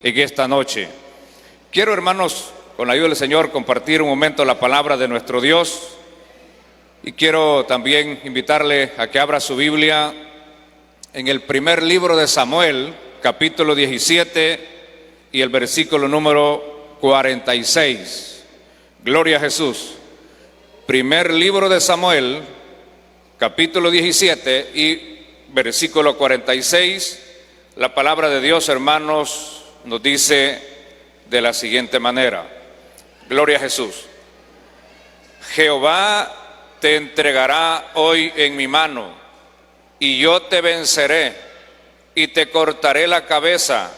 En esta noche quiero, hermanos, con la ayuda del Señor, compartir un momento la palabra de nuestro Dios, y quiero también invitarle a que abra su Biblia en el primer libro de Samuel, capítulo 17 y el versículo número 46. Gloria a Jesús. Primer libro de Samuel, capítulo 17 y versículo 46. La palabra de Dios, hermanos, nos dice de la siguiente manera: Gloria a Jesús. Jehová te entregará hoy en mi mano, y yo te venceré, y te cortaré la cabeza,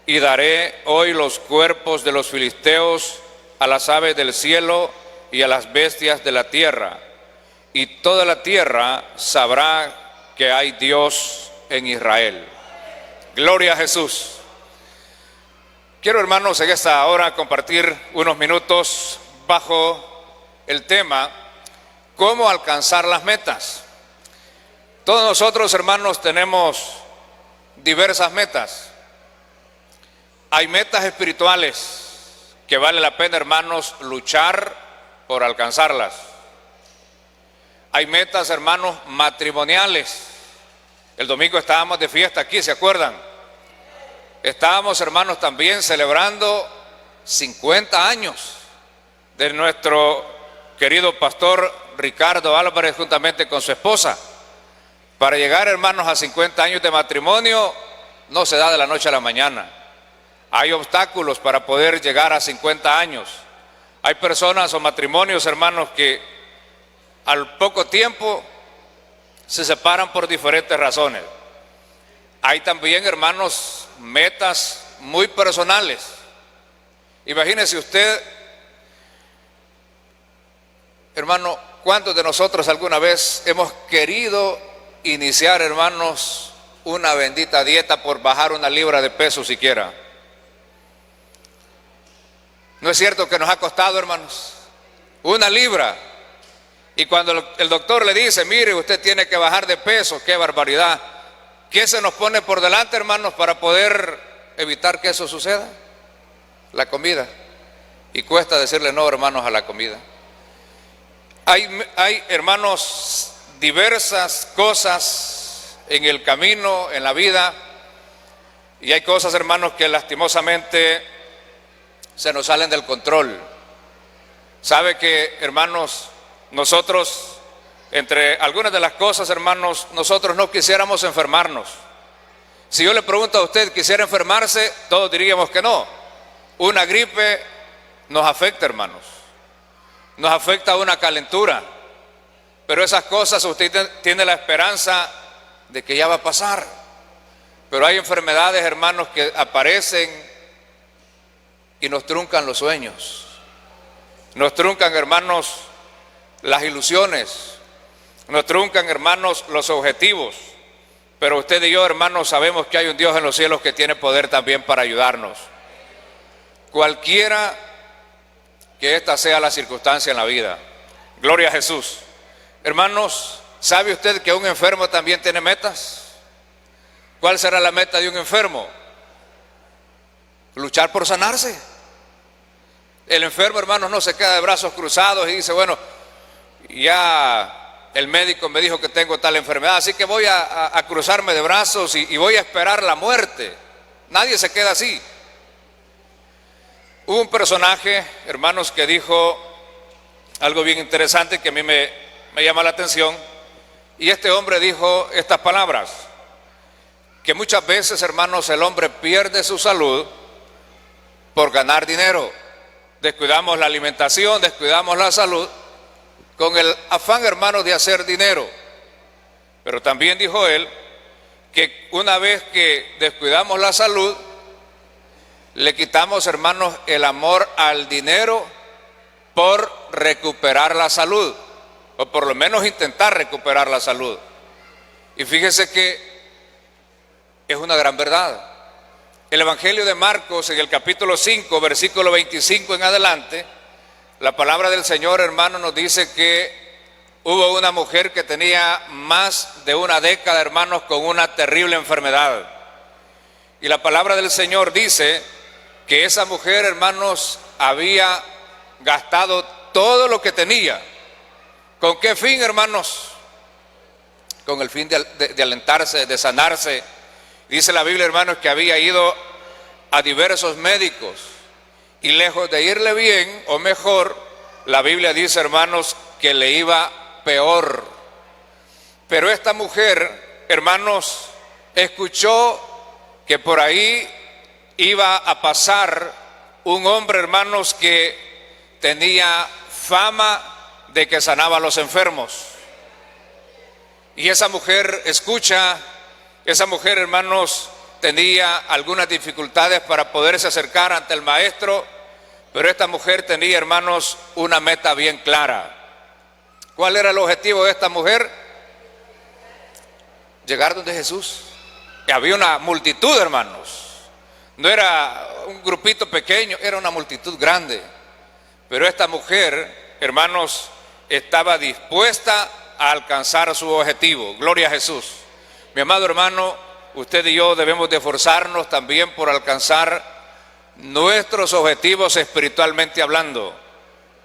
y daré hoy los cuerpos de los filisteos a las aves del cielo y a las bestias de la tierra, y toda la tierra sabrá que hay Dios en Israel. Gloria a Jesús. Quiero, hermanos, en esta hora compartir unos minutos bajo el tema ¿cómo alcanzar las metas? Todos nosotros, hermanos, tenemos diversas metas. Hay metas espirituales que vale la pena, hermanos, luchar por alcanzarlas. Hay metas, hermanos, matrimoniales. El domingo estábamos de fiesta aquí, ¿se acuerdan? Estábamos, hermanos, también celebrando 50 años de nuestro querido pastor Ricardo Álvarez juntamente con su esposa. Para llegar, hermanos, a 50 años de matrimonio no se da de la noche a la mañana. Hay obstáculos para poder llegar a 50 años. Hay personas o matrimonios, hermanos, que al poco tiempo se separan por diferentes razones. Hay también, hermanos, metas muy personales. Imagínese usted, hermano, ¿cuántos de nosotros alguna vez hemos querido iniciar, hermanos, una bendita dieta por bajar una libra de peso siquiera? ¿No es cierto que nos ha costado, hermanos? Una libra. Y cuando el doctor le dice, mire, usted tiene que bajar de peso, qué barbaridad. ¿Qué se nos pone por delante, hermanos, para poder evitar que eso suceda? La comida. Y cuesta decirle no, hermanos, a la comida. Hay, hermanos, diversas cosas en el camino, en la vida, y hay cosas, hermanos, que lastimosamente se nos salen del control. Sabe que, hermanos, nosotros, entre algunas de las cosas, hermanos, nosotros no quisiéramos enfermarnos. Si yo le pregunto a usted, ¿quisiera enfermarse? Todos diríamos que no. Una gripe nos afecta, hermanos. Nos afecta una calentura. Pero esas cosas usted tiene la esperanza de que ya va a pasar. Pero hay enfermedades, hermanos, que aparecen y nos truncan los sueños. Nos truncan, hermanos, las ilusiones. Nos truncan, hermanos, los objetivos. Pero usted y yo, hermanos, sabemos que hay un Dios en los cielos que tiene poder también para ayudarnos. Cualquiera que esta sea la circunstancia en la vida. Gloria a Jesús. Hermanos, ¿sabe usted que un enfermo también tiene metas? ¿Cuál será la meta de un enfermo? Luchar por sanarse. El enfermo, hermanos, no se queda de brazos cruzados y dice, bueno, ya el médico me dijo que tengo tal enfermedad, así que voy a cruzarme de brazos y voy a esperar la muerte. Nadie se queda así. Hubo un personaje, hermanos, que dijo algo bien interesante que a mí me llama la atención, y este hombre dijo estas palabras: que muchas veces, hermanos, el hombre pierde su salud por ganar dinero. Descuidamos la alimentación, descuidamos la salud con el afán, hermanos, de hacer dinero. Pero también dijo él que una vez que descuidamos la salud, le quitamos, hermanos, el amor al dinero por recuperar la salud, o por lo menos intentar recuperar la salud. Y fíjese que es una gran verdad. El Evangelio de Marcos, en el capítulo 5, versículo 25 en adelante, la palabra del Señor, hermano, nos dice que hubo una mujer que tenía más de una década, hermanos, con una terrible enfermedad. Y la palabra del Señor dice que esa mujer, hermanos, había gastado todo lo que tenía. ¿Con qué fin, hermanos? Con el fin de alentarse, de sanarse. Dice la Biblia, hermanos, que había ido a diversos médicos y lejos de irle bien o mejor, la Biblia dice, hermanos, que le iba peor. Pero esta mujer, hermanos, escuchó que por ahí iba a pasar un hombre, hermanos, que tenía fama de que sanaba a los enfermos. Y esa mujer escucha, esa mujer, hermanos, tenía algunas dificultades para poderse acercar ante el maestro, pero esta mujer tenía, hermanos, una meta bien clara. ¿Cuál era el objetivo de esta mujer? Llegar donde Jesús. Y había una multitud, hermanos. No era un grupito pequeño, era una multitud grande. Pero esta mujer, hermanos, estaba dispuesta a alcanzar su objetivo. Gloria a Jesús. Mi amado hermano, usted y yo debemos de esforzarnos también por alcanzar nuestros objetivos espiritualmente hablando.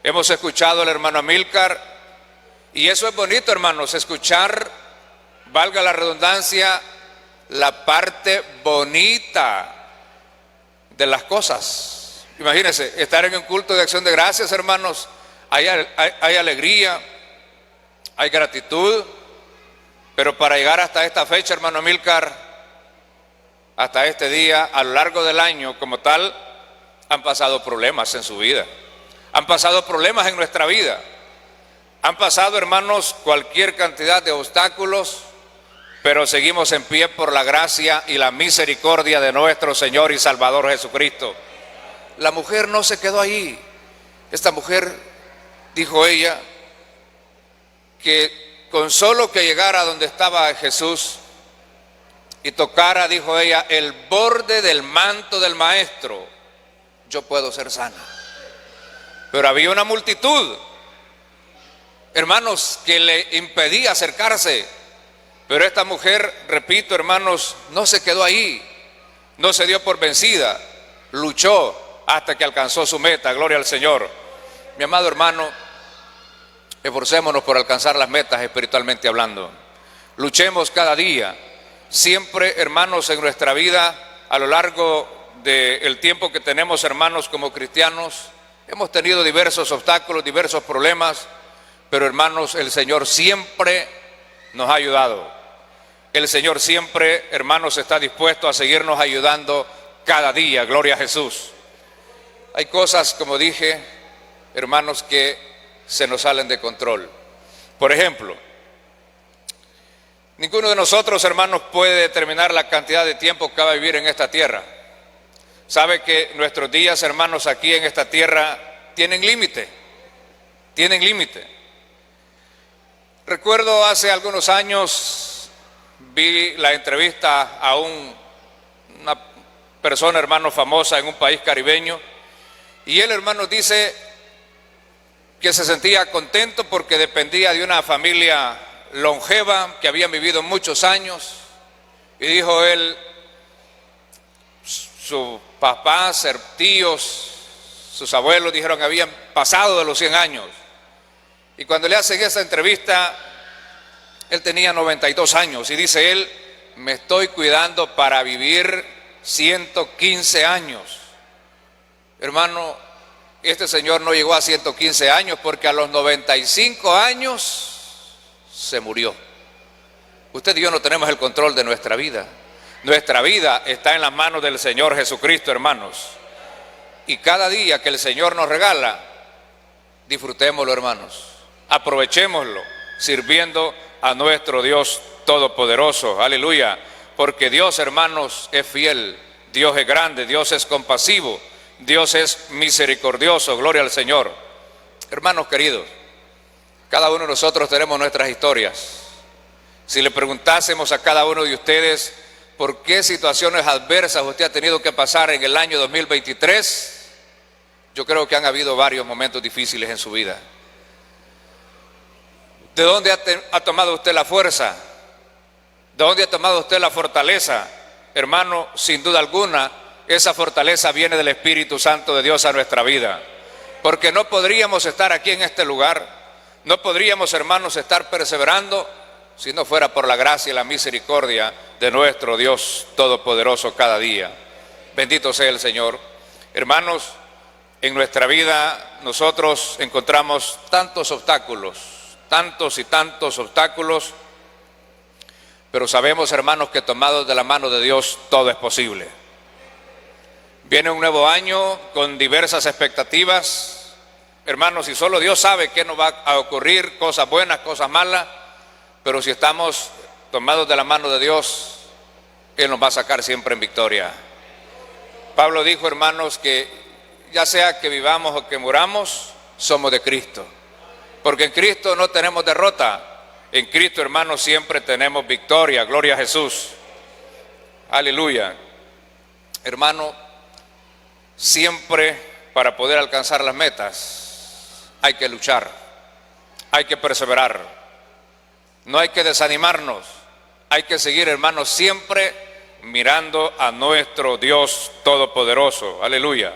Hemos escuchado al hermano Amílcar, y eso es bonito, hermanos, escuchar, valga la redundancia, la parte bonita de las cosas. Imagínense, estar en un culto de acción de gracias, hermanos, hay alegría, hay gratitud, pero para llegar hasta esta fecha, hermano Amílcar, hasta este día, a lo largo del año como tal, han pasado problemas en su vida, han pasado problemas en nuestra vida, han pasado, hermanos, cualquier cantidad de obstáculos, pero seguimos en pie por la gracia y la misericordia de nuestro Señor y Salvador Jesucristo. La mujer no se quedó ahí. Esta mujer, dijo ella, que con solo que llegara donde estaba Jesús y tocara, dijo ella, el borde del manto del maestro, yo puedo ser sana. Pero había una multitud, hermanos, que le impedía acercarse. Pero esta mujer, repito, hermanos, no se quedó ahí, no se dio por vencida, luchó hasta que alcanzó su meta. Gloria al Señor. Mi amado hermano, esforcémonos por alcanzar las metas espiritualmente hablando. Luchemos cada día. Siempre, hermanos, en nuestra vida, a lo largo del tiempo que tenemos, hermanos, como cristianos, hemos tenido diversos obstáculos, diversos problemas, pero, hermanos, el Señor siempre nos ha ayudado. El Señor siempre, hermanos, está dispuesto a seguirnos ayudando cada día. Gloria a Jesús. Hay cosas, como dije, hermanos, que se nos salen de control. Por ejemplo, ninguno de nosotros, hermanos, puede determinar la cantidad de tiempo que va a vivir en esta tierra. Sabe que nuestros días, hermanos, aquí en esta tierra tienen límite. Tienen límite. Recuerdo hace algunos años vi la entrevista a una persona, hermano, famosa en un país caribeño, y él, hermano, dice que se sentía contento porque dependía de una familia longeva que habían vivido muchos años, y dijo él, sus papás, tíos, sus abuelos dijeron que habían pasado de los 100 años. Y cuando le hacen esa entrevista, él tenía 92 años y dice él, me estoy cuidando para vivir 115 años. Hermano, este señor no llegó a 115 años porque a los 95 años se murió. Usted y yo no tenemos el control de nuestra vida. Nuestra vida está en las manos del Señor Jesucristo, hermanos. Y cada día que el Señor nos regala, disfrutémoslo, hermanos. Aprovechémoslo sirviendo a nuestro Dios Todopoderoso. Aleluya. Porque Dios, hermanos, es fiel. Dios es grande. Dios es compasivo. Dios es misericordioso. Gloria al Señor. Hermanos queridos, cada uno de nosotros tenemos nuestras historias. Si le preguntásemos a cada uno de ustedes por qué situaciones adversas usted ha tenido que pasar en el año 2023, yo creo que han habido varios momentos difíciles en su vida. ¿De dónde ha tomado usted la fuerza? ¿De dónde ha tomado usted la fortaleza hermano, sin duda alguna, esa fortaleza viene del Espíritu Santo de Dios a nuestra vida. Porque no podríamos estar aquí en este lugar, no podríamos, hermanos, estar perseverando si no fuera por la gracia y la misericordia de nuestro Dios Todopoderoso cada día. Bendito sea el Señor. Hermanos, en nuestra vida nosotros encontramos tantos obstáculos, tantos y tantos obstáculos, pero sabemos, hermanos, que tomados de la mano de Dios todo es posible. Viene un nuevo año con diversas expectativas, hermanos, y solo Dios sabe qué nos va a ocurrir, cosas buenas, cosas malas, pero si estamos tomados de la mano de Dios, Él nos va a sacar siempre en victoria. Pablo dijo, hermanos, que ya sea que vivamos o que muramos, somos de Cristo, porque en Cristo no tenemos derrota. En Cristo, hermanos, siempre tenemos victoria. Gloria a Jesús. Aleluya. Hermano, siempre para poder alcanzar las metas hay que luchar, hay que perseverar. No hay que desanimarnos. Hay que seguir, hermanos, siempre mirando a nuestro Dios Todopoderoso. Aleluya.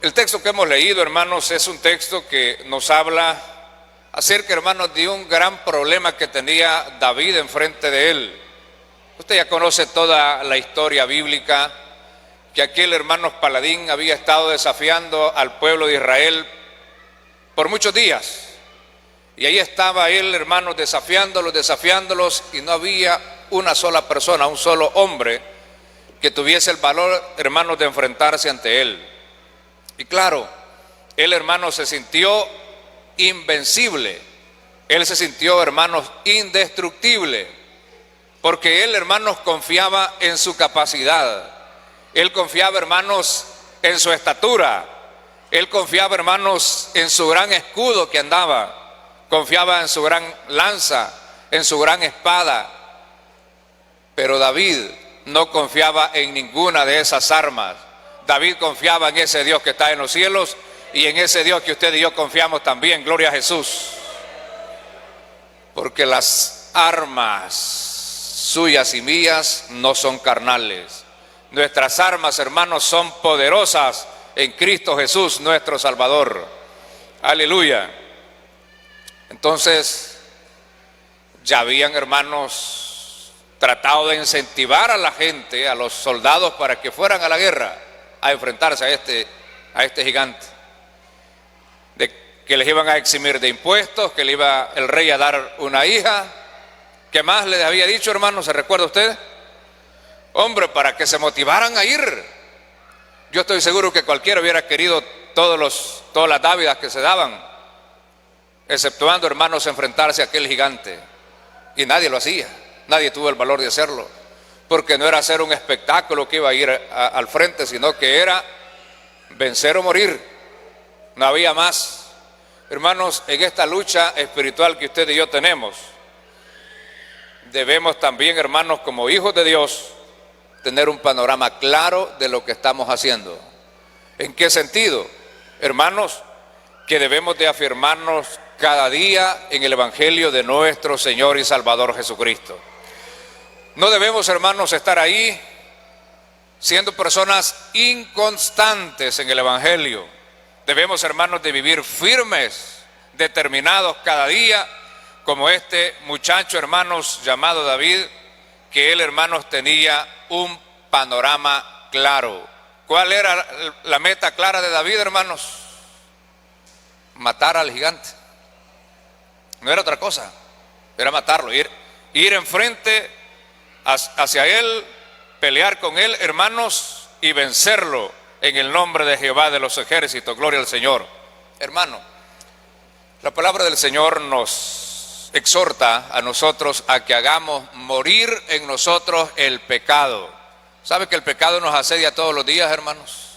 El texto que hemos leído, hermanos, es un texto que nos habla acerca, hermanos, de un gran problema que tenía David enfrente de él. Usted ya conoce toda la historia bíblica, que aquel, hermanos, paladín había estado desafiando al pueblo de Israel por muchos días. Y ahí estaba él, hermanos, desafiándolos, y no había una sola persona, un solo hombre que tuviese el valor, hermanos, de enfrentarse ante él. Y claro, él, hermanos, se sintió invencible. Él se sintió, hermanos, indestructible, porque él, hermanos, confiaba en su capacidad. Él confiaba, hermanos, en su estatura. Él confiaba, hermanos, en su gran escudo que andaba. Confiaba en su gran lanza, en su gran espada. Pero David no confiaba en ninguna de esas armas. David confiaba en ese Dios que está en los cielos y en ese Dios que usted y yo confiamos también. Gloria a Jesús. Porque las armas suyas y mías no son carnales. Nuestras armas, hermanos, son poderosas en Cristo Jesús, nuestro Salvador. Aleluya. Entonces, ya habían, hermanos, tratado de incentivar a la gente, a los soldados, para que fueran a la guerra a enfrentarse a este gigante. De que les iban a eximir de impuestos, que le iba el rey a dar una hija. ¿Qué más les había dicho, hermanos? ¿Se recuerda usted? Hombre, para que se motivaran a ir. Yo estoy seguro que cualquiera hubiera querido todas las dávidas que se daban, exceptuando, hermanos, enfrentarse a aquel gigante. Y nadie lo hacía, nadie tuvo el valor de hacerlo, porque no era hacer un espectáculo que iba a ir al frente, sino que era vencer o morir. No había más. Hermanos, en esta lucha espiritual que usted y yo tenemos, debemos también, hermanos, como hijos de Dios, tener un panorama claro de lo que estamos haciendo. ¿En qué sentido? Hermanos, que debemos de afirmarnos cada día en el Evangelio de nuestro Señor y Salvador Jesucristo. No debemos, hermanos, estar ahí siendo personas inconstantes en el Evangelio. Debemos, hermanos, de vivir firmes, determinados cada día, como este muchacho, hermanos, llamado David, que él, hermanos, tenía un panorama claro. ¿Cuál era la meta clara de David, hermanos? Matar al gigante. No era otra cosa, era matarlo, ir enfrente hacia él, pelear con él, hermanos, y vencerlo en el nombre de Jehová de los ejércitos. Gloria al Señor. Hermano, la palabra del Señor nos exhorta a nosotros a que hagamos morir en nosotros el pecado. ¿Sabe que el pecado nos asedia todos los días, hermanos?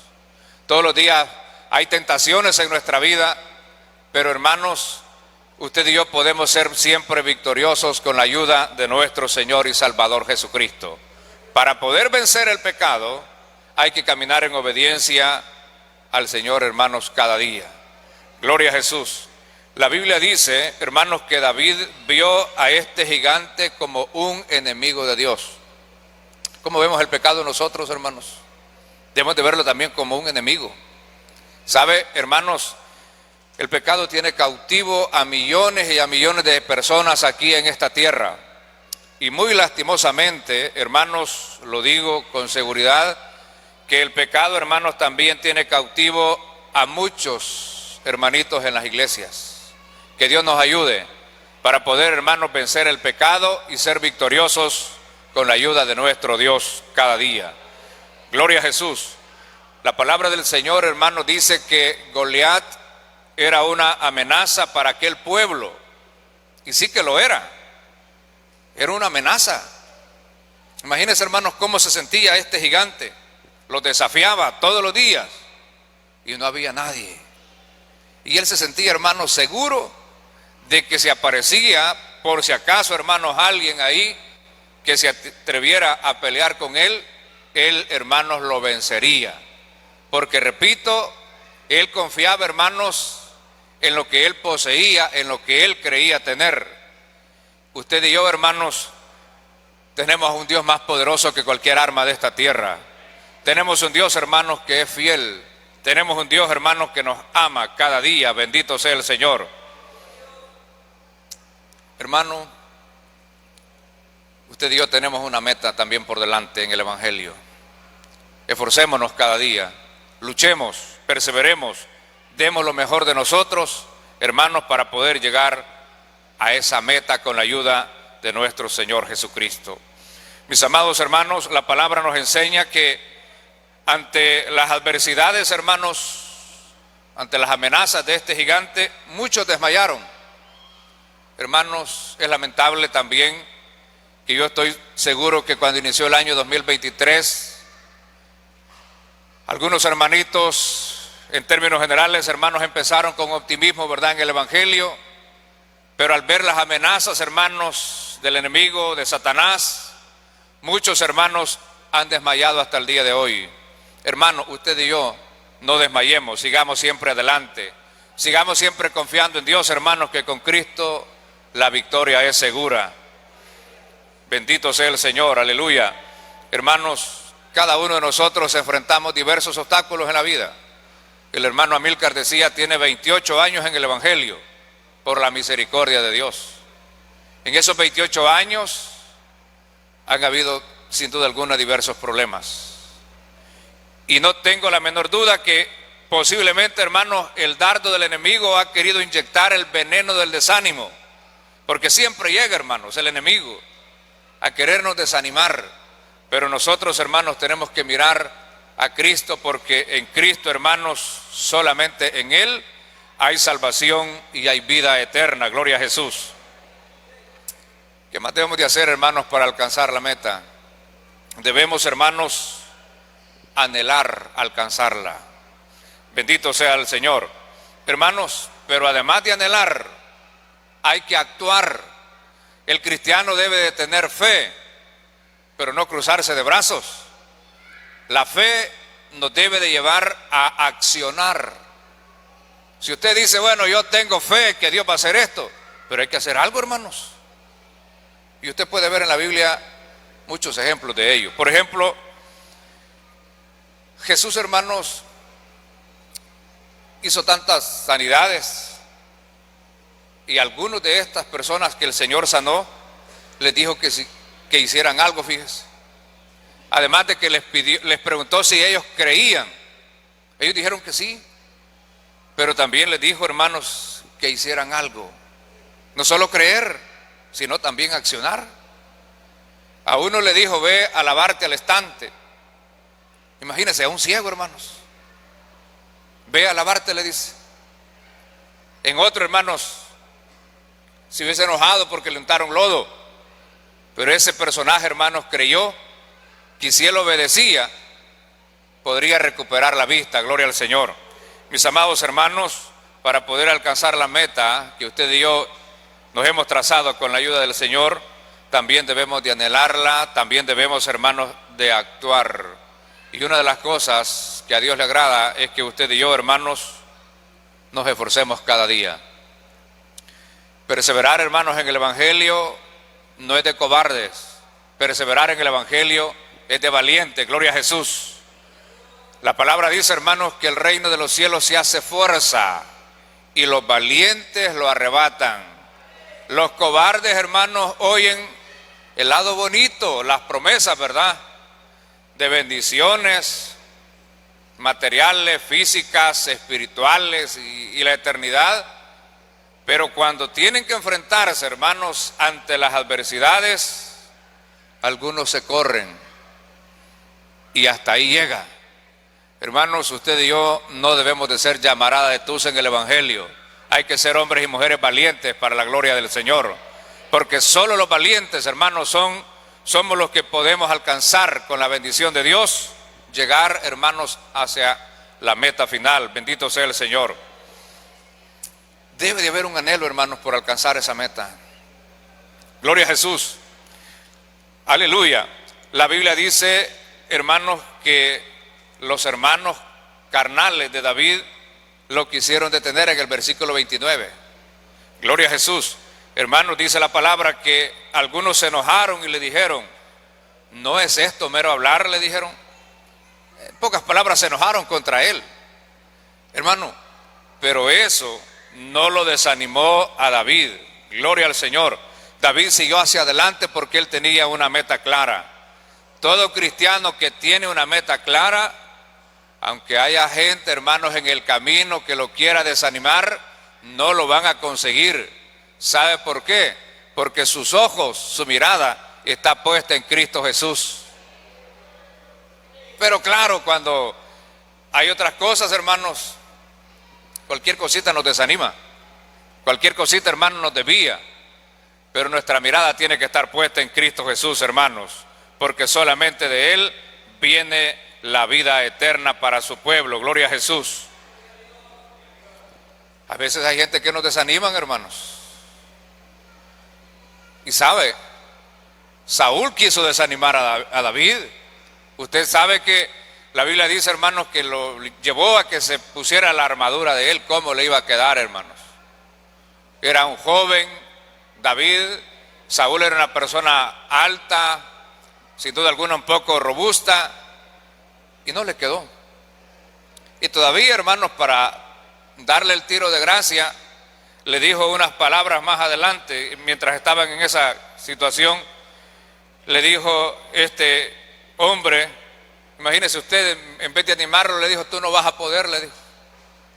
Todos los días hay tentaciones en nuestra vida, pero, hermanos, usted y yo podemos ser siempre victoriosos con la ayuda de nuestro Señor y Salvador Jesucristo. Para poder vencer el pecado, hay que caminar en obediencia al Señor, hermanos, cada día. Gloria a Jesús. La Biblia dice, hermanos, que David vio a este gigante como un enemigo de Dios. ¿Cómo vemos el pecado nosotros, hermanos? Debemos de verlo también como un enemigo. ¿Sabe, hermanos? El pecado tiene cautivo a millones y a millones de personas aquí en esta tierra. Y muy lastimosamente, hermanos, lo digo con seguridad, que el pecado, hermanos, también tiene cautivo a muchos hermanitos en las iglesias. Que Dios nos ayude para poder, hermanos, vencer el pecado y ser victoriosos con la ayuda de nuestro Dios cada día. Gloria a Jesús. La palabra del Señor, hermanos, dice que Goliat era una amenaza para aquel pueblo. Y sí que lo era. Era una amenaza. Imagínense, hermanos, cómo se sentía este gigante. Los desafiaba todos los días y no había nadie. Y él se sentía, hermanos, seguro de que si aparecía, por si acaso, hermanos, alguien ahí que se atreviera a pelear con él, hermanos, lo vencería. Porque, repito, él confiaba, hermanos, en lo que él poseía, en lo que él creía tener. Usted y yo, hermanos, tenemos un Dios más poderoso que cualquier arma de esta tierra. Tenemos un Dios, hermanos, que es fiel. Tenemos un Dios, hermanos, que nos ama cada día. Bendito sea el Señor. Hermano, usted y yo tenemos una meta también por delante en el Evangelio. Esforcémonos cada día, luchemos, perseveremos, demos lo mejor de nosotros, hermanos, para poder llegar a esa meta con la ayuda de nuestro Señor Jesucristo. Mis amados hermanos, la palabra nos enseña que ante las adversidades, hermanos, ante las amenazas de este gigante, muchos desmayaron. Hermanos, es lamentable también que yo estoy seguro que cuando inició el año 2023, algunos hermanitos, en términos generales, hermanos, empezaron con optimismo, ¿verdad?, en el Evangelio, pero al ver las amenazas, hermanos, del enemigo, de Satanás, muchos hermanos han desmayado hasta el día de hoy. Hermanos, usted y yo no desmayemos, sigamos siempre adelante, sigamos siempre confiando en Dios, hermanos, que con Cristo la victoria es segura. Bendito sea el Señor, aleluya. Hermanos, cada uno de nosotros enfrentamos diversos obstáculos en la vida. El hermano Amílcar decía, tiene 28 años en el Evangelio, por la misericordia de Dios. En esos 28 años han habido, sin duda alguna, diversos problemas. Y no tengo la menor duda que posiblemente, hermanos, el dardo del enemigo ha querido inyectar el veneno del desánimo. Porque siempre llega, hermanos, el enemigo a querernos desanimar. Pero nosotros, hermanos, tenemos que mirar a Cristo, porque en Cristo, hermanos, solamente en Él hay salvación y hay vida eterna. Gloria a Jesús. ¿Qué más debemos de hacer, hermanos, para alcanzar la meta? Debemos, hermanos, anhelar alcanzarla. Bendito sea el Señor. Hermanos, pero además de anhelar, hay que actuar. El cristiano debe de tener fe, pero no cruzarse de brazos. La fe nos debe de llevar a accionar. Si usted dice, bueno, yo tengo fe que Dios va a hacer esto, pero hay que hacer algo, hermanos. Y usted puede ver en la Biblia muchos ejemplos de ello. Por ejemplo, Jesús, hermanos, hizo tantas sanidades, y algunos de estas personas que el Señor sanó, les dijo que hicieran algo, fíjese. Además de que les preguntó si ellos creían. Ellos dijeron que sí, pero también les dijo, hermanos, que hicieran algo. No solo creer, sino también accionar. A uno le dijo, ve a lavarte al estante. Imagínense, a un ciego, hermanos. Ve a lavarte, le dice. En otro, hermanos, se hubiese enojado porque le untaron lodo. Pero ese personaje, hermanos, creyó que si él obedecía, podría recuperar la vista. Gloria al Señor. Mis amados hermanos, para poder alcanzar la meta que usted y yo nos hemos trazado con la ayuda del Señor, también debemos de anhelarla, también debemos, hermanos, de actuar. Y una de las cosas que a Dios le agrada es que usted y yo, hermanos, nos esforcemos cada día. Perseverar, hermanos, en el Evangelio no es de cobardes. Perseverar en el Evangelio es de valiente, gloria a Jesús. La palabra dice, hermanos, que el reino de los cielos se hace fuerza y los valientes lo arrebatan. Los cobardes, hermanos, oyen el lado bonito, las promesas, ¿verdad?, de bendiciones materiales, físicas, espirituales y la eternidad. Pero cuando tienen que enfrentarse, hermanos, ante las adversidades, algunos se corren y hasta ahí llega. Hermanos, usted y yo no debemos de ser llamarada de tus en el Evangelio. Hay que ser hombres y mujeres valientes para la gloria del Señor, porque solo los valientes, hermanos, somos los que podemos alcanzar con la bendición de Dios, llegar, hermanos, hacia la meta final. Bendito sea el Señor. Debe de haber un anhelo, hermanos, por alcanzar esa meta. Gloria a Jesús. Aleluya. La Biblia dice, hermanos, que los hermanos carnales de David lo quisieron detener en el versículo 29. Gloria a Jesús. Hermanos, dice la palabra que algunos se enojaron y le dijeron, ¿no es esto mero hablar?, le dijeron. En pocas palabras, se enojaron contra él, hermano, pero eso no lo desanimó a David. Gloria al Señor. David siguió hacia adelante porque él tenía una meta clara. Todo cristiano que tiene una meta clara, aunque haya gente, hermanos, en el camino que lo quiera desanimar, no lo van a conseguir. ¿Sabe por qué? Porque sus ojos, su mirada está puesta en Cristo Jesús. Pero claro, cuando hay otras cosas, hermanos, cualquier cosita nos desanima, cualquier cosita, hermanos, nos desvía, pero nuestra mirada tiene que estar puesta en Cristo Jesús, hermanos, porque solamente de Él viene la vida eterna para su pueblo. Gloria a Jesús. A veces hay gente que nos desaniman, hermanos. Y sabe, Saúl quiso desanimar a David. Usted sabe que la Biblia dice, hermanos, que lo llevó a que se pusiera la armadura de él. ¿Cómo le iba a quedar, hermanos? Era un joven, David. Saúl era una persona alta, sin duda alguna un poco robusta, y no le quedó. Y todavía, hermanos, para darle el tiro de gracia, le dijo unas palabras más adelante, mientras estaban en esa situación. Le dijo este hombre, imagínese usted, en vez de animarlo, le dijo, tú no vas a poder, le dijo,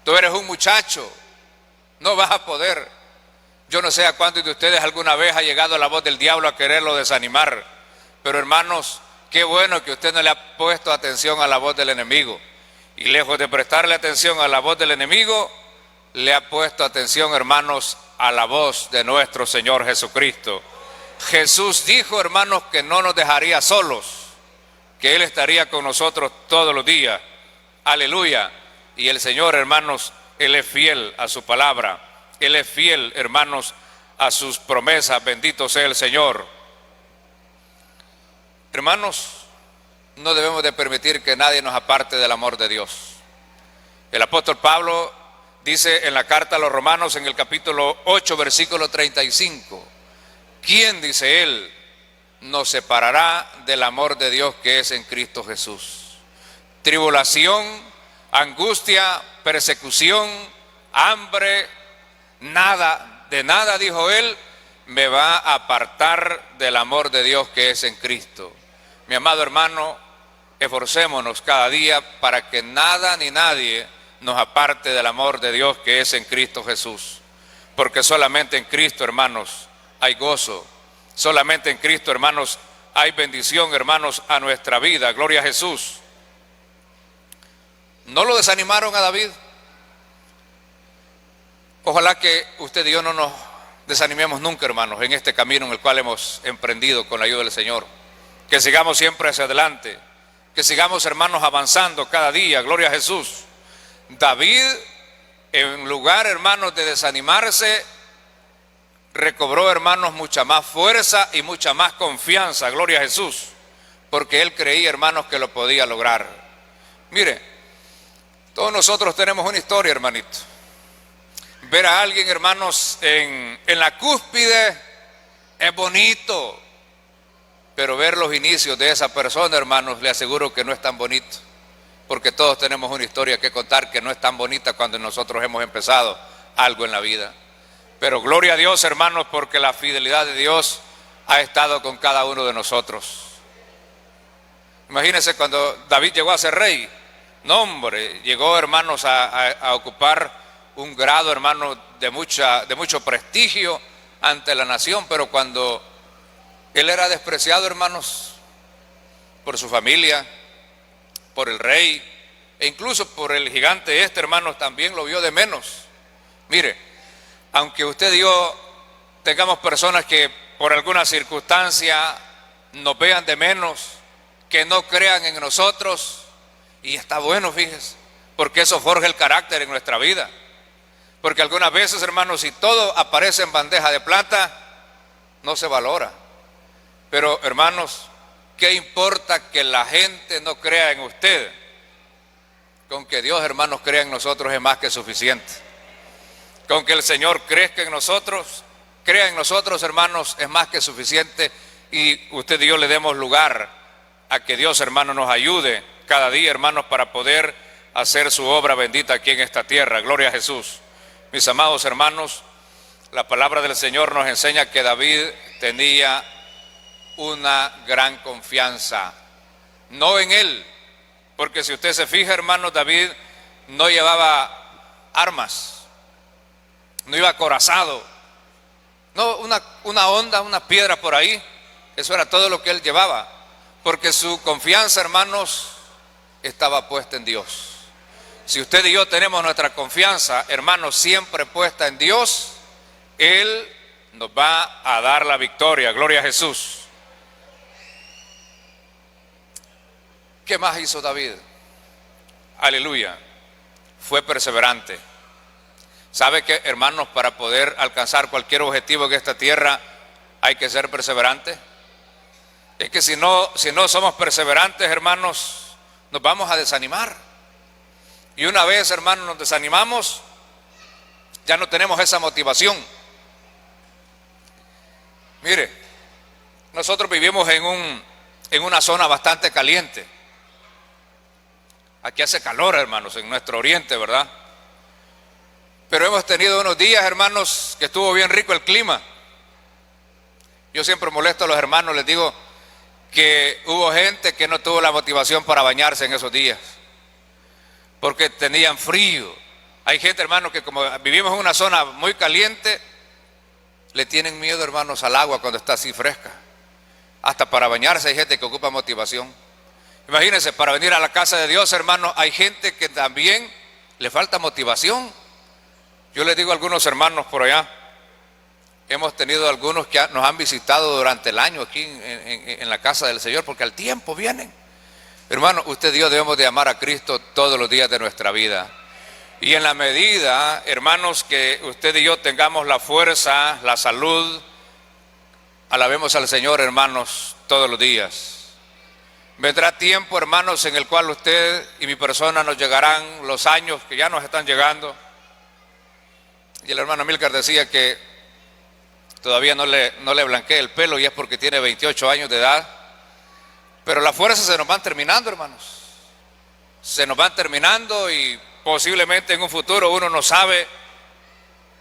tú eres un muchacho, no vas a poder. Yo no sé a cuántos de ustedes alguna vez ha llegado la voz del diablo a quererlo desanimar, pero hermanos, qué bueno que usted no le ha puesto atención a la voz del enemigo, y lejos de prestarle atención a la voz del enemigo, le ha puesto atención, hermanos, a la voz de nuestro Señor Jesucristo. Jesús dijo, hermanos, que no nos dejaría solos, que Él estaría con nosotros todos los días. Aleluya. Y el Señor, hermanos, Él es fiel a su palabra. Él es fiel, hermanos, a sus promesas. Bendito sea el Señor. Hermanos, no debemos de permitir que nadie nos aparte del amor de Dios. El apóstol Pablo dice en la carta a los Romanos, en el capítulo 8, versículo 35, ¿quién, dice él, nos separará del amor de Dios que es en Cristo Jesús? Tribulación, angustia, persecución, hambre, nada, de nada, dijo él, me va a apartar del amor de Dios que es en Cristo. Mi amado hermano, esforcémonos cada día para que nada ni nadie nos aparte del amor de Dios que es en Cristo Jesús. Porque solamente en Cristo, hermanos, hay gozo. Solamente en Cristo, hermanos, hay bendición, hermanos, a nuestra vida. Gloria a Jesús. ¿No lo desanimaron a David? Ojalá que usted y yo no nos desanimemos nunca, hermanos, en este camino en el cual hemos emprendido con la ayuda del Señor. Que sigamos siempre hacia adelante. Que sigamos, hermanos, avanzando cada día. Gloria a Jesús. David, en lugar, hermanos, de desanimarse, recobró, hermanos, mucha más fuerza y mucha más confianza. Gloria a Jesús. Porque él creía, hermanos, que lo podía lograr. Mire, todos nosotros tenemos una historia, hermanito. Ver a alguien, hermanos, en la cúspide es bonito, pero ver los inicios de esa persona, hermanos, le aseguro que no es tan bonito, porque todos tenemos una historia que contar que no es tan bonita cuando nosotros hemos empezado algo en la vida. Pero gloria a Dios, hermanos, porque la fidelidad de Dios ha estado con cada uno de nosotros. Imagínense cuando David llegó a ser rey. No, hombre, llegó, hermanos, a ocupar un grado, hermanos, de mucho prestigio ante la nación, pero cuando él era despreciado, hermanos, por su familia, por el rey, e incluso por el gigante hermanos, también lo vio de menos. Mire, aunque usted y yo tengamos personas que por alguna circunstancia nos vean de menos, que no crean en nosotros, y está bueno, fíjese, porque eso forja el carácter en nuestra vida. Porque algunas veces, hermanos, si todo aparece en bandeja de plata, no se valora. Pero, hermanos, ¿qué importa que la gente no crea en usted? Con que Dios, hermanos, crea en nosotros es más que suficiente. Con que el Señor crezca en nosotros, crea en nosotros, hermanos, es más que suficiente. Y usted y yo le demos lugar a que Dios, hermanos, nos ayude cada día, hermanos, para poder hacer su obra bendita aquí en esta tierra. Gloria a Jesús. Mis amados hermanos, la palabra del Señor nos enseña que David tenía una gran confianza, no en él, porque si usted se fija, hermanos, David no llevaba armas, no iba acorazado, no una onda, una piedra por ahí, eso era todo lo que él llevaba, porque su confianza, hermanos, estaba puesta en Dios. Si usted y yo tenemos nuestra confianza, hermanos, siempre puesta en Dios, Él nos va a dar la victoria. Gloria a Jesús. ¿Qué más hizo David? Aleluya. Fue perseverante. ¿Sabe qué, hermanos? Para poder alcanzar cualquier objetivo en esta tierra hay que ser perseverante. Es que si no somos perseverantes, hermanos, nos vamos a desanimar. Y una vez, hermanos, nos desanimamos, ya no tenemos esa motivación. Mire, nosotros vivimos en una zona bastante caliente. Aquí hace calor, hermanos, en nuestro oriente, ¿verdad? Pero hemos tenido unos días, hermanos, que estuvo bien rico el clima. Yo siempre molesto a los hermanos, les digo que hubo gente que no tuvo la motivación para bañarse en esos días, porque tenían frío. Hay gente, hermanos, que como vivimos en una zona muy caliente, le tienen miedo, hermanos, al agua cuando está así fresca. Hasta para bañarse hay gente que ocupa motivación. Imagínense, para venir a la casa de Dios, hermanos, hay gente que también le falta motivación. Yo les digo a algunos hermanos por allá, hemos tenido algunos que nos han visitado durante el año aquí en la casa del Señor, porque al tiempo vienen. Hermano, usted y yo debemos de amar a Cristo todos los días de nuestra vida. Y en la medida, hermanos, que usted y yo tengamos la fuerza, la salud, alabemos al Señor, hermanos, todos los días. Vendrá tiempo, hermanos, en el cual usted y mi persona nos llegarán los años que ya nos están llegando. Y el hermano Milcar decía que todavía no le blanquea el pelo y es porque tiene 28 años de edad. Pero las fuerzas se nos van terminando, hermanos. Se nos van terminando y posiblemente en un futuro, uno no sabe,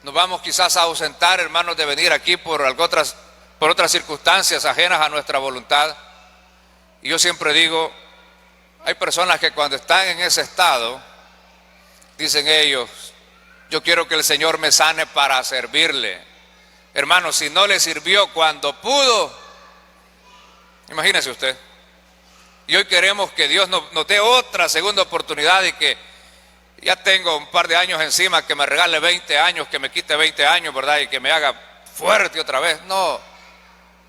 nos vamos quizás a ausentar, hermanos, de venir aquí por otras circunstancias ajenas a nuestra voluntad. Y yo siempre digo, hay personas que cuando están en ese estado, dicen ellos, yo quiero que el Señor me sane para servirle. Hermanos, si no le sirvió cuando pudo, imagínese usted. Y hoy queremos que Dios nos dé otra segunda oportunidad y que ya tengo un par de años encima, que me regale 20 años, que me quite 20 años, ¿verdad? Y que me haga fuerte otra vez. No,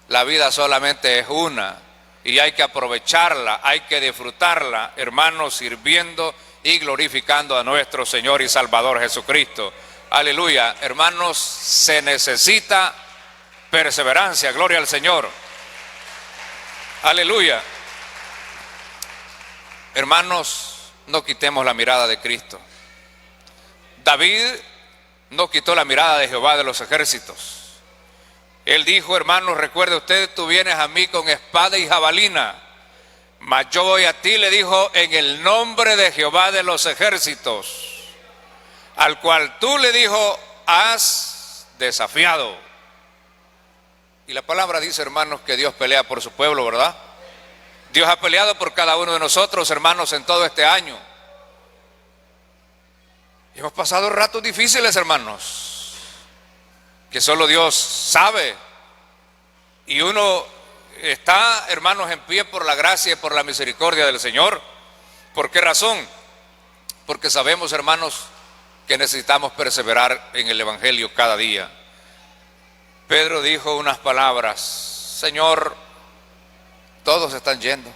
la vida solamente es una y hay que aprovecharla, hay que disfrutarla, hermanos, sirviendo y glorificando a nuestro Señor y Salvador Jesucristo. Aleluya, hermanos, se necesita perseverancia, gloria al Señor. Aleluya. Hermanos, no quitemos la mirada de Cristo. David no quitó la mirada de Jehová de los ejércitos. Él dijo, hermanos, recuerde usted, tú vienes a mí con espada y jabalina, mas yo voy a ti, le dijo, en el nombre de Jehová de los ejércitos, al cual tú, le dijo, has desafiado. Y la palabra dice, hermanos, que Dios pelea por su pueblo, ¿verdad? Dios ha peleado por cada uno de nosotros, hermanos, en todo este año. Hemos pasado ratos difíciles, hermanos, que solo Dios sabe. Y uno está, hermanos, en pie por la gracia y por la misericordia del Señor. ¿Por qué razón? Porque sabemos, hermanos, que necesitamos perseverar en el Evangelio cada día. Pedro dijo unas palabras: Señor, todos están yendo.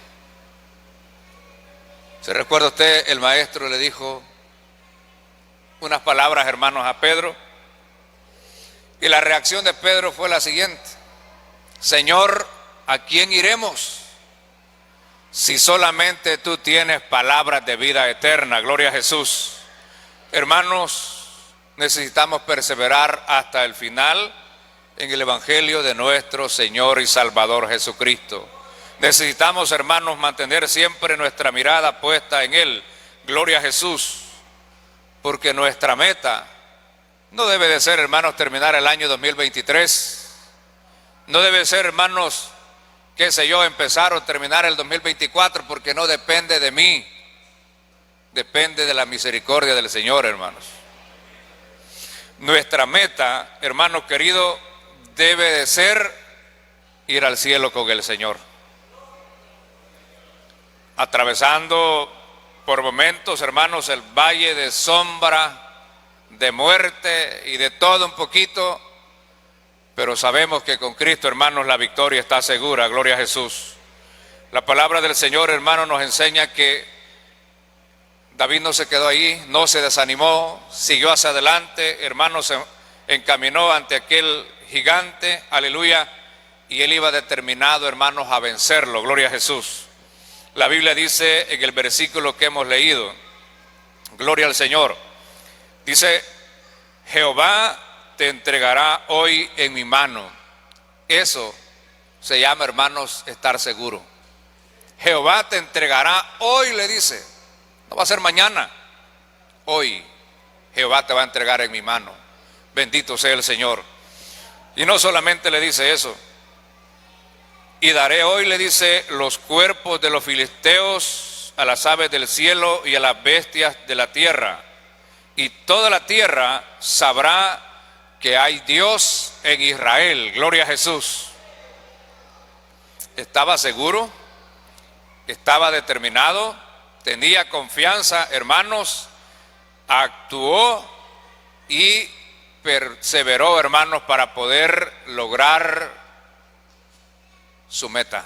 ¿Se recuerda usted? El maestro le dijo unas palabras, hermanos, a Pedro, y la reacción de Pedro fue la siguiente: Señor, ¿a quién iremos? Si solamente tú tienes palabras de vida eterna. Gloria a Jesús. Hermanos, necesitamos perseverar hasta el final en el Evangelio de nuestro Señor y Salvador Jesucristo. Necesitamos, hermanos, mantener siempre nuestra mirada puesta en Él. Gloria a Jesús. Porque nuestra meta no debe de ser, hermanos, terminar el año 2023. No debe ser, hermanos, qué sé yo, empezar o terminar el 2024, porque no depende de mí. Depende de la misericordia del Señor, hermanos. Nuestra meta, hermanos queridos, debe de ser ir al cielo con el Señor. Atravesando por momentos, hermanos, el valle de sombra, de muerte y de todo un poquito, pero sabemos que con Cristo, hermanos, la victoria está segura. Gloria a Jesús. La palabra del Señor, hermanos, nos enseña que David no se quedó ahí, no se desanimó, siguió hacia adelante, hermanos, se encaminó ante aquel gigante, aleluya, y él iba determinado, hermanos, a vencerlo. Gloria a Jesús. La Biblia dice en el versículo que hemos leído, gloria al Señor, dice: Jehová te entregará hoy en mi mano. Eso se llama, hermanos, estar seguro. Jehová te entregará hoy, le dice. No va a ser mañana. Hoy Jehová te va a entregar en mi mano. Bendito sea el Señor. Y no solamente le dice eso. Y daré hoy, le dice, los cuerpos de los filisteos a las aves del cielo y a las bestias de la tierra. Y toda la tierra sabrá que hay Dios en Israel. Gloria a Jesús. Estaba seguro, estaba determinado, tenía confianza, hermanos, actuó y perseveró, hermanos, para poder lograr su meta.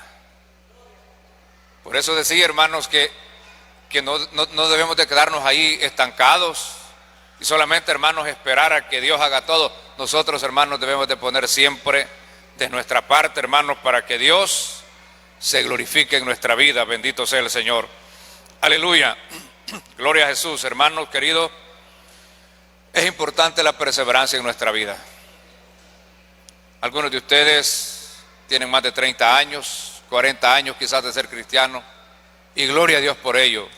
Por eso decía, hermanos, que no debemos de quedarnos ahí estancados y solamente, hermanos, esperar a que Dios haga todo. Nosotros, hermanos, debemos de poner siempre de nuestra parte, hermanos, para que Dios se glorifique en nuestra vida. Bendito sea el Señor. Aleluya. Gloria a Jesús. Hermanos queridos, es importante la perseverancia en nuestra vida. Algunos de ustedes tienen más de 30 años, 40 años quizás de ser cristianos, y gloria a Dios por ello.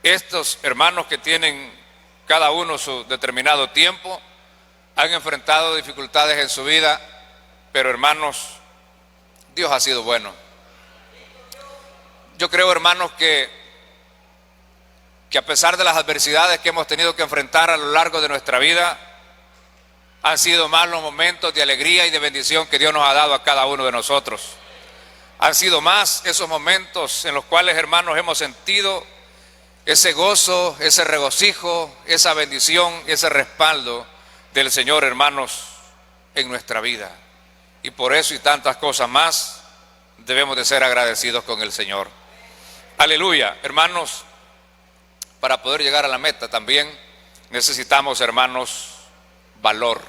Estos hermanos que tienen cada uno su determinado tiempo, han enfrentado dificultades en su vida, pero hermanos, Dios ha sido bueno. Yo creo, hermanos, que a pesar de las adversidades que hemos tenido que enfrentar a lo largo de nuestra vida, han sido más los momentos de alegría y de bendición que Dios nos ha dado a cada uno de nosotros. Han sido más esos momentos en los cuales, hermanos, hemos sentido ese gozo, ese regocijo, esa bendición, ese respaldo del Señor, hermanos, en nuestra vida. Y por eso y tantas cosas más, debemos de ser agradecidos con el Señor. Aleluya. Hermanos, para poder llegar a la meta también necesitamos, hermanos, valor.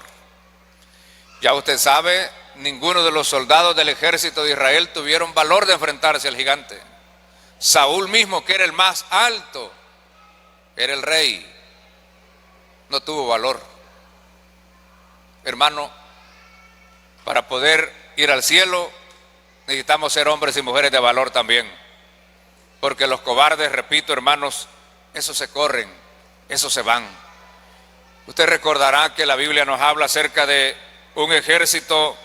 Ya usted sabe, ninguno de los soldados del ejército de Israel tuvieron valor de enfrentarse al gigante. Saúl mismo, que era el más alto, era el rey, no tuvo valor. Hermano, para poder ir al cielo, necesitamos ser hombres y mujeres de valor también. Porque los cobardes, repito, hermanos, esos se corren, esos se van. Usted recordará que la Biblia nos habla acerca de un ejército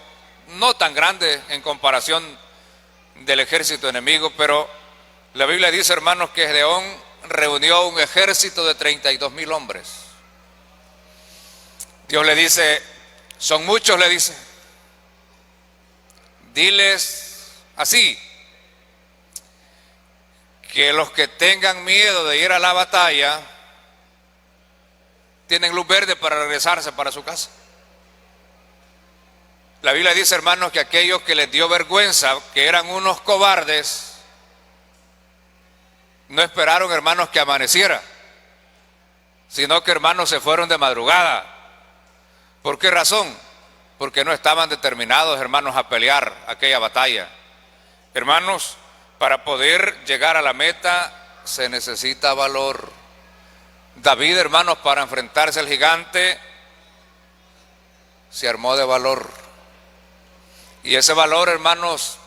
no tan grande en comparación del ejército enemigo, pero la Biblia dice, hermanos, que Gedeón reunió un ejército de 32,000 hombres. Dios le dice, son muchos, le dice. Diles así, que los que tengan miedo de ir a la batalla tienen luz verde para regresarse para su casa. La Biblia dice, hermanos, que aquellos que les dio vergüenza, que eran unos cobardes, no esperaron, hermanos, que amaneciera, sino que, hermanos, se fueron de madrugada. ¿Por qué razón? Porque no estaban determinados, hermanos, a pelear aquella batalla. Hermanos, para poder llegar a la meta se necesita valor. David, hermanos, para enfrentarse al gigante, se armó de valor. Y ese valor, hermanos,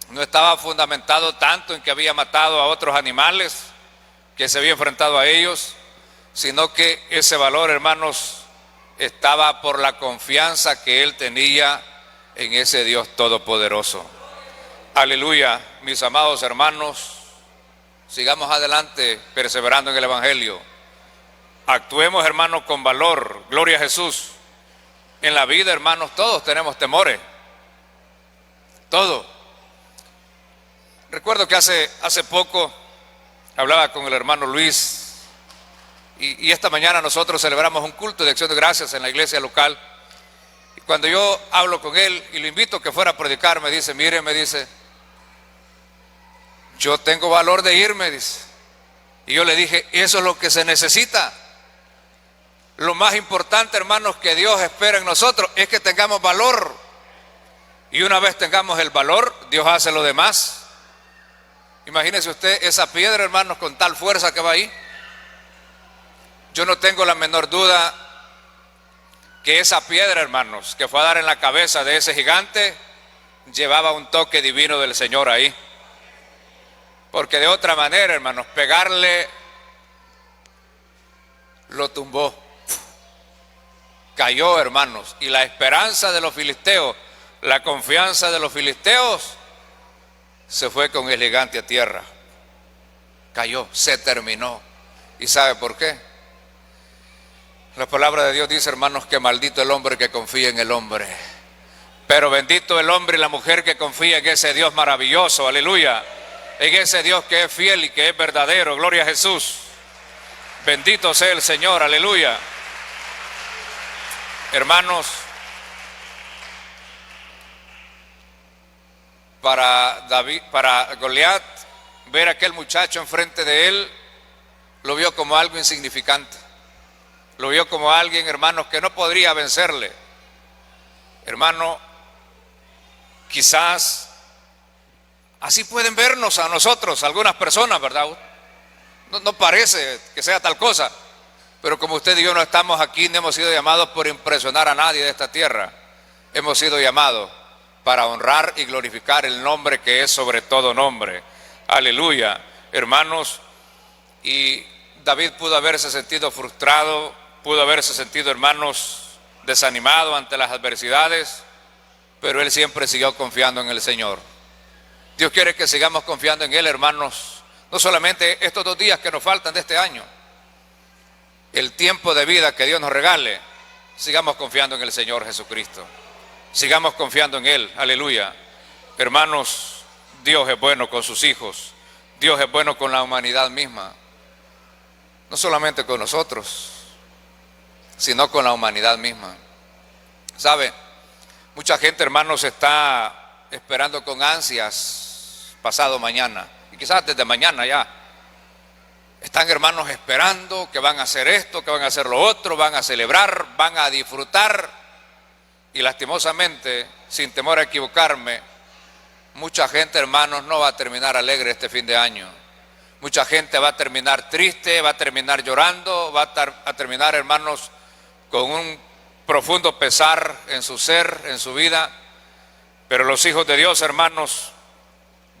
no estaba fundamentado tanto en que había matado a otros animales, que se había enfrentado a ellos, sino que ese valor, hermanos, estaba por la confianza que él tenía en ese Dios todopoderoso. Aleluya, mis amados hermanos, sigamos adelante perseverando en el Evangelio. Actuemos, hermanos, con valor. Gloria a Jesús. En la vida, hermanos, todos tenemos temores. Todo. Recuerdo que hace poco hablaba con el hermano Luis y esta mañana nosotros celebramos un culto de acción de gracias en la iglesia local. Y cuando yo hablo con él y lo invito a que fuera a predicar, me dice, mire, me dice, yo tengo valor de irme, dice. Y yo le dije, eso es lo que se necesita. Lo más importante, hermanos, que Dios espera en nosotros es que tengamos valor. Y una vez tengamos el valor, Dios hace lo demás. Imagínese usted esa piedra, hermanos, con tal fuerza que va ahí. Yo no tengo la menor duda que esa piedra, hermanos, que fue a dar en la cabeza de ese gigante, llevaba un toque divino del Señor ahí. Porque de otra manera, hermanos, pegarle lo tumbó. Cayó, hermanos, y la esperanza de los filisteos, la confianza de los filisteos, se fue con el gigante a tierra. Cayó, se terminó. ¿Y sabe por qué? La palabra de Dios dice, hermanos, que maldito el hombre que confía en el hombre, pero bendito el hombre y la mujer que confía en ese Dios maravilloso, aleluya, en ese Dios que es fiel y que es verdadero. Gloria a Jesús. Bendito sea el Señor, aleluya. Hermanos, para Goliat, ver a aquel muchacho enfrente de él, lo vio como algo insignificante. Lo vio como alguien, hermanos, que no podría vencerle. Hermano, quizás así pueden vernos a nosotros, algunas personas, ¿verdad? No parece que sea tal cosa, pero como usted y yo no estamos aquí, no hemos sido llamados por impresionar a nadie de esta tierra. Hemos sido llamados para honrar y glorificar el nombre que es sobre todo nombre. Aleluya, hermanos. Y David pudo haberse sentido frustrado, pudo haberse sentido, hermanos, desanimado ante las adversidades, pero él siempre siguió confiando en el Señor. Dios quiere que sigamos confiando en Él, hermanos, no solamente estos 2 días que nos faltan de este año, el tiempo de vida que Dios nos regale, sigamos confiando en el Señor Jesucristo, sigamos confiando en Él, aleluya. Hermanos, Dios es bueno con sus hijos, Dios es bueno con la humanidad misma, no solamente con nosotros, sino con la humanidad misma. ¿Sabe? Mucha gente, hermanos, está esperando con ansias pasado mañana, y quizás desde mañana ya. Están, hermanos, esperando que van a hacer esto, que van a hacer lo otro, van a celebrar, van a disfrutar. Y lastimosamente, sin temor a equivocarme, mucha gente, hermanos, no va a terminar alegre este fin de año. Mucha gente va a terminar triste, va a terminar llorando, va a terminar, hermanos, con un profundo pesar en su ser, en su vida, pero los hijos de Dios, hermanos,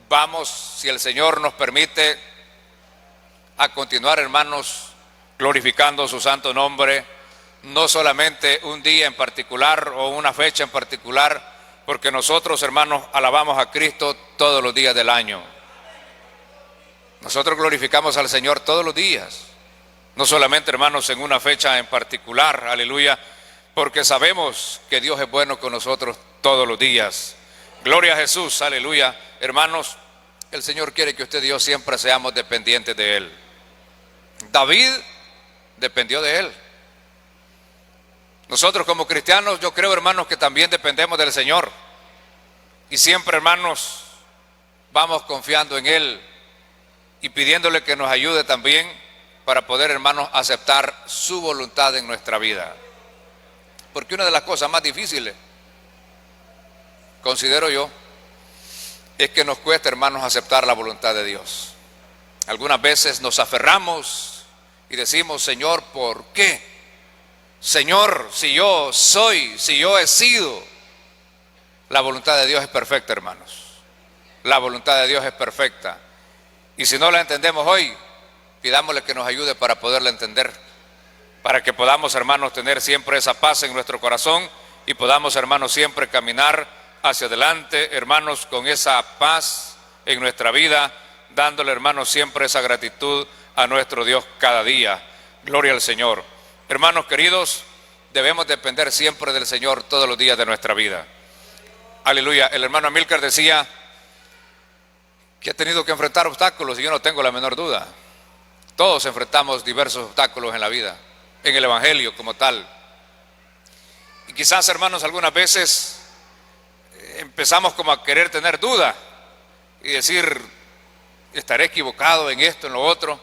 vamos, si el Señor nos permite, a continuar, hermanos, glorificando su santo nombre, no solamente un día en particular o una fecha en particular, porque nosotros, hermanos, alabamos a Cristo todos los días del año. Nosotros glorificamos al Señor todos los días, no solamente, hermanos, en una fecha en particular, aleluya, porque sabemos que Dios es bueno con nosotros todos los días. Gloria a Jesús, aleluya. Hermanos, el Señor quiere que usted y yo siempre seamos dependientes de Él. David dependió de Él. Nosotros como cristianos, yo creo, hermanos, que también dependemos del Señor. Y siempre, hermanos, vamos confiando en Él y pidiéndole que nos ayude también para poder, hermanos, aceptar su voluntad en nuestra vida. Porque una de las cosas más difíciles, considero yo, es que nos cuesta, hermanos, aceptar la voluntad de Dios. Algunas veces nos aferramos y decimos: Señor, ¿por qué? Señor, si yo soy, si yo he sido. La voluntad de Dios es perfecta, hermanos. La voluntad de Dios es perfecta. Y si no la entendemos hoy, pidámosle que nos ayude para poderla entender, para que podamos, hermanos, tener siempre esa paz en nuestro corazón y podamos, hermanos, siempre caminar hacia adelante, hermanos, con esa paz en nuestra vida, dándole, hermanos, siempre esa gratitud a nuestro Dios cada día. Gloria al Señor. Hermanos queridos, debemos depender siempre del Señor todos los días de nuestra vida. Aleluya. El hermano Amílcar decía que ha tenido que enfrentar obstáculos, y yo no tengo la menor duda. Todos enfrentamos diversos obstáculos en la vida, en el Evangelio como tal. Y quizás, hermanos, algunas veces empezamos como a querer tener duda y decir: estaré equivocado en esto, en lo otro.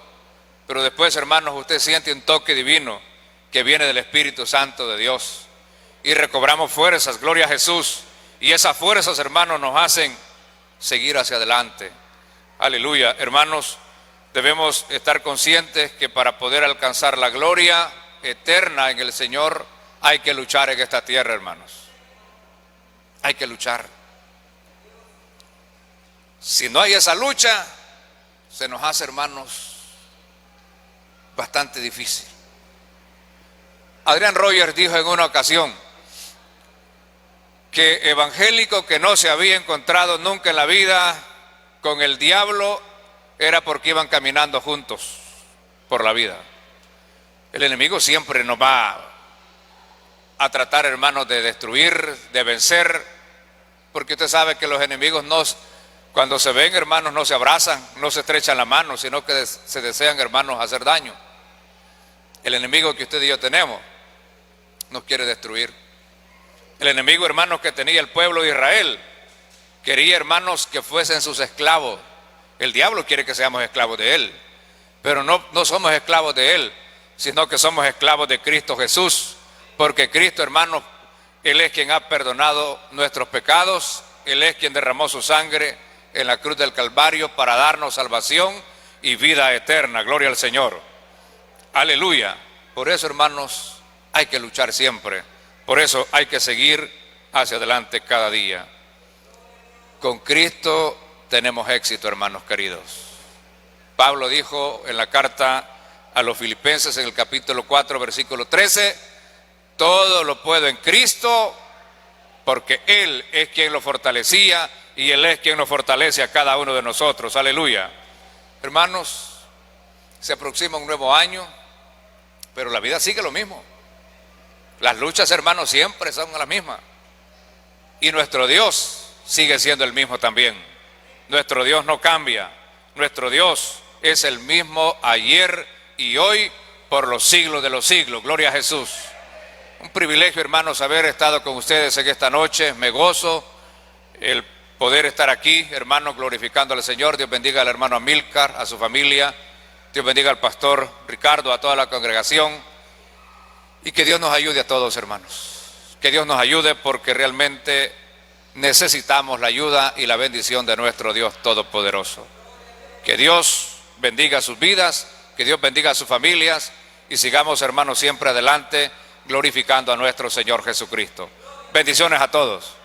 Pero después, hermanos, usted siente un toque divino que viene del Espíritu Santo de Dios y recobramos fuerzas, gloria a Jesús. Y esas fuerzas, hermanos, nos hacen seguir hacia adelante. Aleluya. Hermanos, debemos estar conscientes que para poder alcanzar la gloria eterna en el Señor hay que luchar en esta tierra, hermanos. Hay que luchar. Si no hay esa lucha, se nos hace, hermanos, bastante difícil. Adrian Rogers dijo en una ocasión que evangélico que no se había encontrado nunca en la vida con el diablo era porque iban caminando juntos por la vida. El enemigo siempre nos va a tratar, hermanos, de destruir, de vencer, porque usted sabe que los enemigos cuando se ven, hermanos, no se abrazan, no se estrechan la mano, sino que se desean, hermanos, hacer daño. El enemigo que usted y yo tenemos nos quiere destruir. El enemigo, hermanos, que tenía el pueblo de Israel quería, hermanos, que fuesen sus esclavos. El diablo quiere que seamos esclavos de él, pero no somos esclavos de él, sino que somos esclavos de Cristo Jesús, porque Cristo, hermanos, Él es quien ha perdonado nuestros pecados, Él es quien derramó su sangre en la cruz del Calvario para darnos salvación y vida eterna. Gloria al Señor. Aleluya. Por eso, hermanos, hay que luchar siempre. Por eso hay que seguir hacia adelante cada día. Con Cristo tenemos éxito, hermanos queridos. Pablo dijo en la carta a los Filipenses en el capítulo 4, versículo 13: todo lo puedo en Cristo, porque Él es quien lo fortalecía y Él es quien nos fortalece a cada uno de nosotros. Aleluya. Hermanos, se aproxima un nuevo año, pero la vida sigue lo mismo. Las luchas, hermanos, siempre son las mismas. Y nuestro Dios sigue siendo el mismo también. Nuestro Dios no cambia. Nuestro Dios es el mismo ayer y hoy por los siglos de los siglos. Gloria a Jesús. Un privilegio, hermanos, haber estado con ustedes en esta noche. Me gozo el poder estar aquí, hermanos, glorificando al Señor. Dios bendiga al hermano Amílcar, a su familia. Dios bendiga al pastor Ricardo, a toda la congregación. Y que Dios nos ayude a todos, hermanos. Que Dios nos ayude, porque realmente necesitamos la ayuda y la bendición de nuestro Dios Todopoderoso. Que Dios bendiga sus vidas, que Dios bendiga a sus familias y sigamos, hermanos, siempre adelante, glorificando a nuestro Señor Jesucristo. Bendiciones a todos.